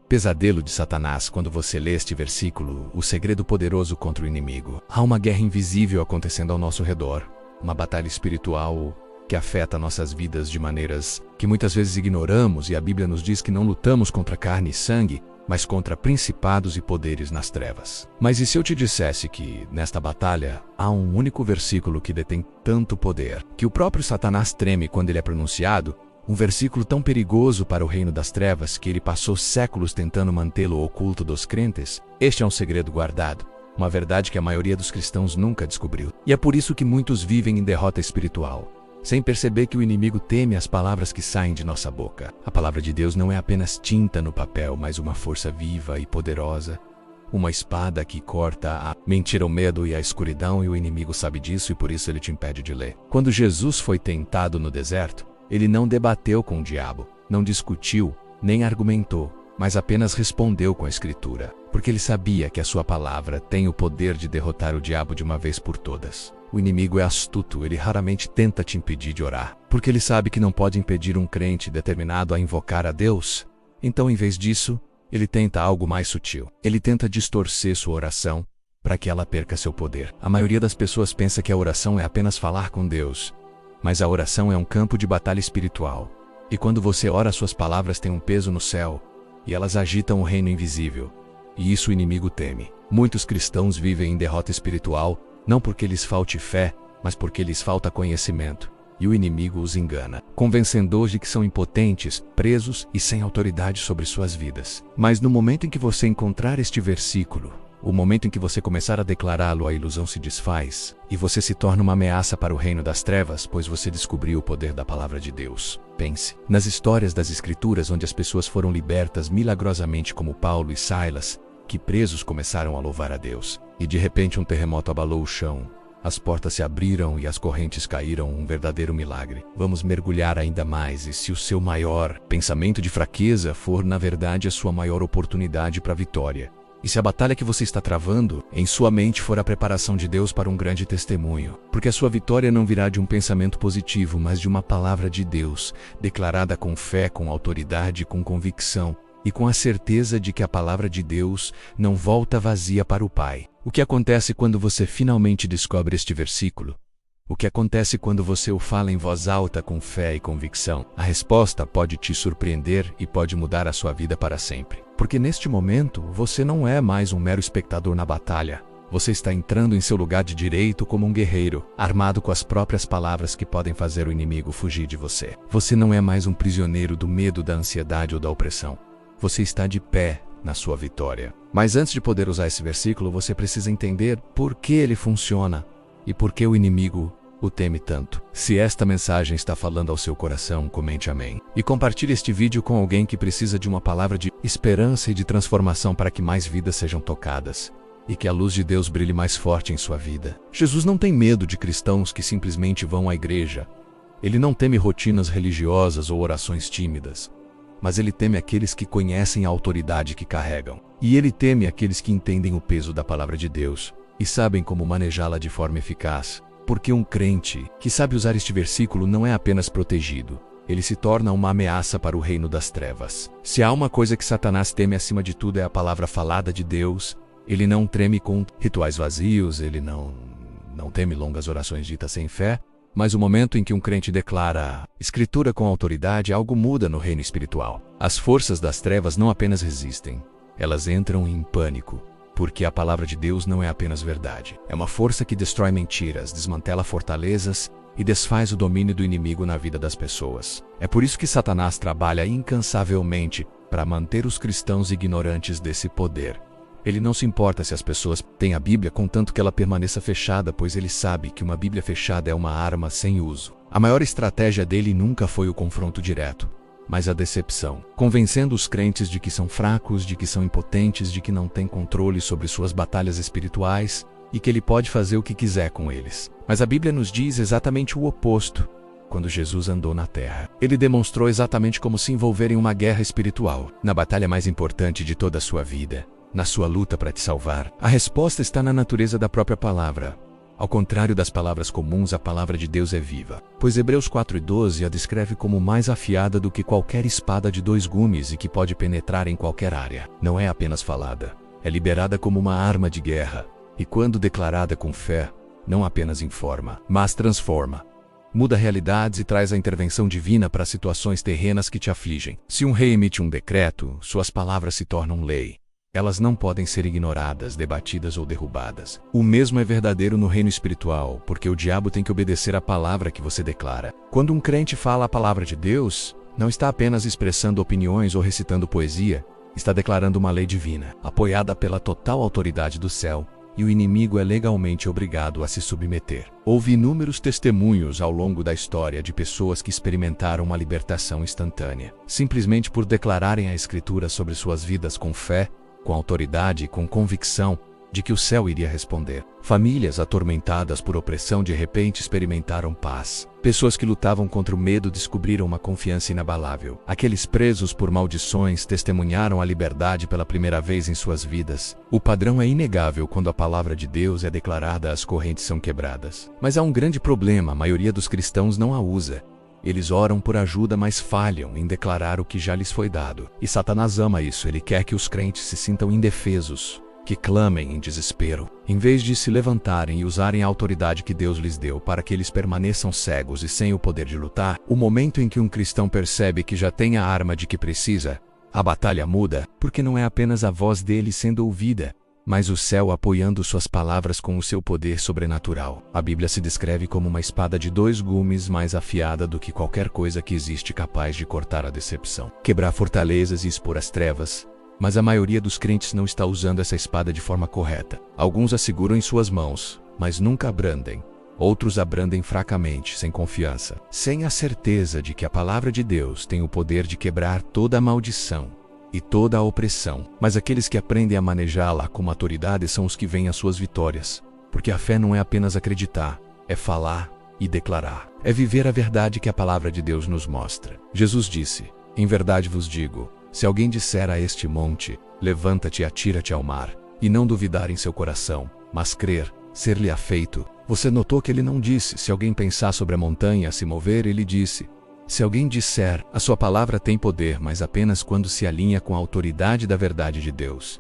Pesadelo de Satanás. Quando você lê este versículo, o segredo poderoso contra o inimigo. Há uma guerra invisível acontecendo ao nosso redor, uma batalha espiritual que afeta nossas vidas de maneiras que muitas vezes ignoramos, e a Bíblia nos diz que não lutamos contra carne e sangue, mas contra principados e poderes nas trevas. Mas e se eu te dissesse que, nesta batalha, há um único versículo que detém tanto poder, que o próprio Satanás treme quando ele é pronunciado, um versículo tão perigoso para o reino das trevas que ele passou séculos tentando mantê-lo oculto dos crentes? Este é um segredo guardado, uma verdade que a maioria dos cristãos nunca descobriu. E é por isso que muitos vivem em derrota espiritual, sem perceber que o inimigo teme as palavras que saem de nossa boca. A palavra de Deus não é apenas tinta no papel, mas uma força viva e poderosa, uma espada que corta a mentira, o medo e a escuridão, e o inimigo sabe disso e por isso ele te impede de ler. Quando Jesus foi tentado no deserto, ele não debateu com o diabo, não discutiu, nem argumentou, mas apenas respondeu com a Escritura, porque ele sabia que a sua palavra tem o poder de derrotar o diabo de uma vez por todas. O inimigo é astuto, ele raramente tenta te impedir de orar, porque ele sabe que não pode impedir um crente determinado a invocar a Deus. Então, em vez disso, ele tenta algo mais sutil. Ele tenta distorcer sua oração para que ela perca seu poder. A maioria das pessoas pensa que a oração é apenas falar com Deus, mas a oração é um campo de batalha espiritual. E quando você ora, suas palavras têm um peso no céu, e elas agitam o reino invisível. E isso o inimigo teme. Muitos cristãos vivem em derrota espiritual, não porque lhes falte fé, mas porque lhes falta conhecimento. E o inimigo os engana, convencendo-os de que são impotentes, presos e sem autoridade sobre suas vidas. Mas no momento em que você encontrar este versículo, o momento em que você começar a declará-lo, a ilusão se desfaz, e você se torna uma ameaça para o reino das trevas, pois você descobriu o poder da palavra de Deus. Pense nas histórias das Escrituras onde as pessoas foram libertas milagrosamente, como Paulo e Silas, que presos começaram a louvar a Deus. E de repente um terremoto abalou o chão, as portas se abriram e as correntes caíram, um verdadeiro milagre. Vamos mergulhar ainda mais, e se o seu maior pensamento de fraqueza for, na verdade, a sua maior oportunidade para a vitória. E se a batalha que você está travando em sua mente for a preparação de Deus para um grande testemunho, porque a sua vitória não virá de um pensamento positivo, mas de uma palavra de Deus, declarada com fé, com autoridade, com convicção, e com a certeza de que a palavra de Deus não volta vazia para o Pai. O que acontece quando você finalmente descobre este versículo? O que acontece quando você o fala em voz alta com fé e convicção? A resposta pode te surpreender e pode mudar a sua vida para sempre. Porque neste momento, você não é mais um mero espectador na batalha. Você está entrando em seu lugar de direito como um guerreiro, armado com as próprias palavras que podem fazer o inimigo fugir de você. Você não é mais um prisioneiro do medo, da ansiedade ou da opressão. Você está de pé na sua vitória. Mas antes de poder usar esse versículo, você precisa entender por que ele funciona e por que o inimigo o teme tanto. Se esta mensagem está falando ao seu coração, comente amém. E compartilhe este vídeo com alguém que precisa de uma palavra de esperança e de transformação para que mais vidas sejam tocadas e que a luz de Deus brilhe mais forte em sua vida. Jesus não tem medo de cristãos que simplesmente vão à igreja. Ele não teme rotinas religiosas ou orações tímidas. Mas ele teme aqueles que conhecem a autoridade que carregam. E ele teme aqueles que entendem o peso da palavra de Deus e sabem como manejá-la de forma eficaz. Porque um crente que sabe usar este versículo não é apenas protegido, ele se torna uma ameaça para o reino das trevas. Se há uma coisa que Satanás teme acima de tudo é a palavra falada de Deus. Ele não treme com rituais vazios, ele não teme longas orações ditas sem fé. Mas o momento em que um crente declara a Escritura com autoridade, algo muda no reino espiritual. As forças das trevas não apenas resistem, elas entram em pânico, porque a palavra de Deus não é apenas verdade. É uma força que destrói mentiras, desmantela fortalezas e desfaz o domínio do inimigo na vida das pessoas. É por isso que Satanás trabalha incansavelmente para manter os cristãos ignorantes desse poder. Ele não se importa se as pessoas têm a Bíblia, contanto que ela permaneça fechada, pois ele sabe que uma Bíblia fechada é uma arma sem uso. A maior estratégia dele nunca foi o confronto direto, mas a decepção, convencendo os crentes de que são fracos, de que são impotentes, de que não têm controle sobre suas batalhas espirituais e que ele pode fazer o que quiser com eles. Mas a Bíblia nos diz exatamente o oposto. Quando Jesus andou na terra, ele demonstrou exatamente como se envolver em uma guerra espiritual, na batalha mais importante de toda a sua vida. Na sua luta para te salvar, a resposta está na natureza da própria palavra. Ao contrário das palavras comuns, a palavra de Deus é viva. Pois Hebreus 4:12 a descreve como mais afiada do que qualquer espada de 2 gumes e que pode penetrar em qualquer área. Não é apenas falada, é liberada como uma arma de guerra. E quando declarada com fé, não apenas informa, mas transforma. Muda realidades e traz a intervenção divina para situações terrenas que te afligem. Se um rei emite um decreto, suas palavras se tornam lei. Elas não podem ser ignoradas, debatidas ou derrubadas. O mesmo é verdadeiro no reino espiritual, porque o diabo tem que obedecer à palavra que você declara. Quando um crente fala a palavra de Deus, não está apenas expressando opiniões ou recitando poesia, está declarando uma lei divina, apoiada pela total autoridade do céu, e o inimigo é legalmente obrigado a se submeter. Houve inúmeros testemunhos ao longo da história de pessoas que experimentaram uma libertação instantânea, simplesmente por declararem a Escritura sobre suas vidas com fé, com autoridade e com convicção de que o céu iria responder. Famílias atormentadas por opressão de repente experimentaram paz. Pessoas que lutavam contra o medo descobriram uma confiança inabalável. Aqueles presos por maldições testemunharam a liberdade pela primeira vez em suas vidas. O padrão é inegável quando a palavra de Deus é declarada, as correntes são quebradas. Mas há um grande problema: a maioria dos cristãos não a usa. Eles oram por ajuda, mas falham em declarar o que já lhes foi dado. E Satanás ama isso. Ele quer que os crentes se sintam indefesos, que clamem em desespero, em vez de se levantarem e usarem a autoridade que Deus lhes deu para que eles permaneçam cegos e sem o poder de lutar. O momento em que um cristão percebe que já tem a arma de que precisa, a batalha muda, porque não é apenas a voz dele sendo ouvida, mas o céu apoiando suas palavras com o seu poder sobrenatural. A Bíblia se descreve como uma espada de 2 gumes mais afiada do que qualquer coisa que existe, capaz de cortar a decepção, quebrar fortalezas e expor as trevas. Mas a maioria dos crentes não está usando essa espada de forma correta. Alguns a seguram em suas mãos, mas nunca a brandem. Outros a brandem fracamente, sem confiança, sem a certeza de que a palavra de Deus tem o poder de quebrar toda a maldição e toda a opressão. Mas aqueles que aprendem a manejá-la com maturidade são os que veem as suas vitórias. Porque a fé não é apenas acreditar, é falar e declarar. É viver a verdade que a palavra de Deus nos mostra. Jesus disse: "Em verdade vos digo, se alguém disser a este monte, levanta-te e atira-te ao mar, e não duvidar em seu coração, mas crer, ser-lhe afeito." Você notou que ele não disse: se alguém pensar sobre a montanha se mover, ele disse: se alguém disser, a sua palavra tem poder, mas apenas quando se alinha com a autoridade da verdade de Deus.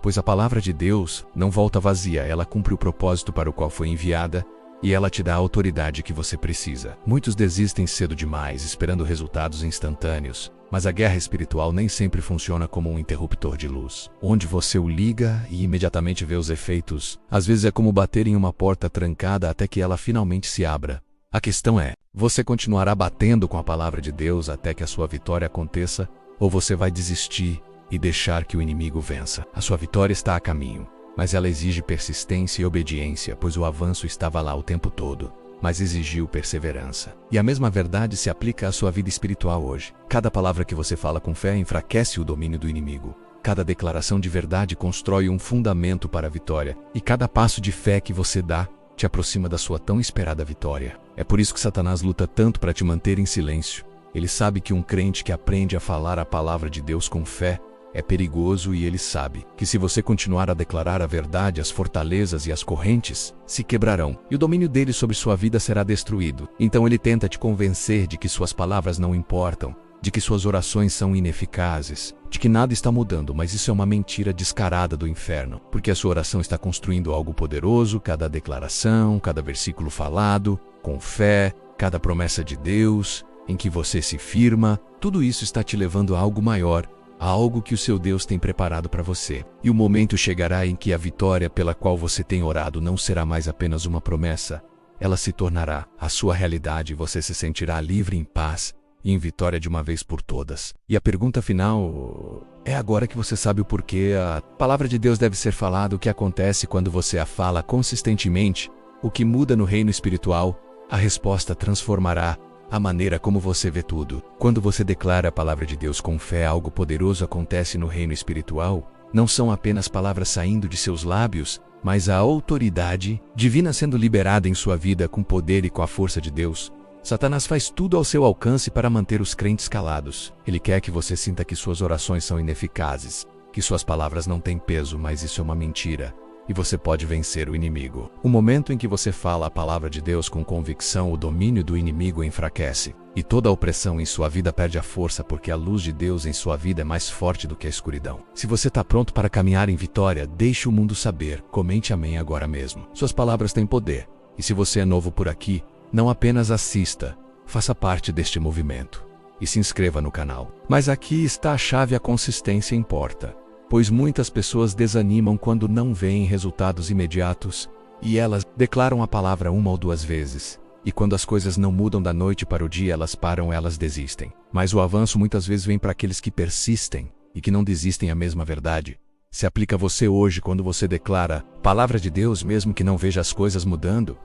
Pois a palavra de Deus não volta vazia, ela cumpre o propósito para o qual foi enviada, e ela te dá a autoridade que você precisa. Muitos desistem cedo demais, esperando resultados instantâneos, mas a guerra espiritual nem sempre funciona como um interruptor de luz, onde você o liga e imediatamente vê os efeitos. Às vezes é como bater em uma porta trancada até que ela finalmente se abra. A questão é: você continuará batendo com a palavra de Deus até que a sua vitória aconteça, ou você vai desistir e deixar que o inimigo vença? A sua vitória está a caminho, mas ela exige persistência e obediência, pois o avanço estava lá o tempo todo, mas exigiu perseverança. E a mesma verdade se aplica à sua vida espiritual hoje. Cada palavra que você fala com fé enfraquece o domínio do inimigo. Cada declaração de verdade constrói um fundamento para a vitória, e cada passo de fé que você dá te aproxima da sua tão esperada vitória. É por isso que Satanás luta tanto para te manter em silêncio. Ele sabe que um crente que aprende a falar a palavra de Deus com fé é perigoso, e ele sabe que se você continuar a declarar a verdade, as fortalezas e as correntes se quebrarão, e o domínio dele sobre sua vida será destruído. Então ele tenta te convencer de que suas palavras não importam, de que suas orações são ineficazes, de que nada está mudando, mas isso é uma mentira descarada do inferno, porque a sua oração está construindo algo poderoso. Cada declaração, cada versículo falado, com fé, cada promessa de Deus, em que você se firma, tudo isso está te levando a algo maior, a algo que o seu Deus tem preparado para você. E o momento chegará em que a vitória pela qual você tem orado não será mais apenas uma promessa, ela se tornará a sua realidade, e você se sentirá livre, em paz e em vitória de uma vez por todas. E a pergunta final é: agora que você sabe o porquê a palavra de Deus deve ser falada, o que acontece quando você a fala consistentemente? O que muda no reino espiritual? A resposta transformará a maneira como você vê tudo. Quando você declara a palavra de Deus com fé, algo poderoso acontece no reino espiritual. Não são apenas palavras saindo de seus lábios, mas a autoridade divina sendo liberada em sua vida com poder e com a força de Deus. Satanás faz tudo ao seu alcance para manter os crentes calados. Ele quer que você sinta que suas orações são ineficazes, que suas palavras não têm peso, mas isso é uma mentira. e você pode vencer o inimigo. O momento em que você fala a palavra de Deus com convicção, o domínio do inimigo enfraquece, e toda a opressão em sua vida perde a força porque a luz de Deus em sua vida é mais forte do que a escuridão. Se você está pronto para caminhar em vitória, deixe o mundo saber. Comente amém agora mesmo. Suas palavras têm poder, e se você é novo por aqui, não apenas assista, faça parte deste movimento e se inscreva no canal. Mas aqui está a chave: a consistência importa. Pois muitas pessoas desanimam quando não veem resultados imediatos, e elas declaram a palavra 1 ou 2 vezes, e quando as coisas não mudam da noite para o dia, elas param, elas desistem. Mas o avanço muitas vezes vem para aqueles que persistem, e que não desistem. A mesma verdade se aplica a você hoje quando você declara a palavra de Deus, mesmo que não veja as coisas mudando,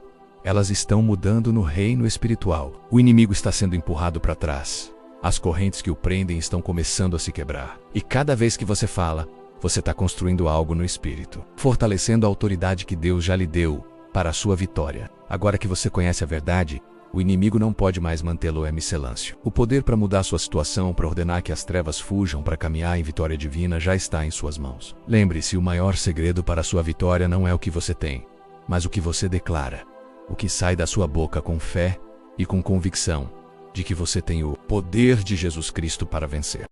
elas estão mudando no reino espiritual. O inimigo está sendo empurrado para trás. As correntes que o prendem estão começando a se quebrar. E cada vez que você fala, você está construindo algo no espírito, fortalecendo a autoridade que Deus já lhe deu para a sua vitória. Agora que você conhece a verdade, o inimigo não pode mais mantê-lo em silêncio. O poder para mudar sua situação, para ordenar que as trevas fujam, para caminhar em vitória divina, já está em suas mãos. Lembre-se, o maior segredo para a sua vitória não é o que você tem, mas o que você declara. O que sai da sua boca com fé e com convicção de que você tem o poder de Jesus Cristo para vencer.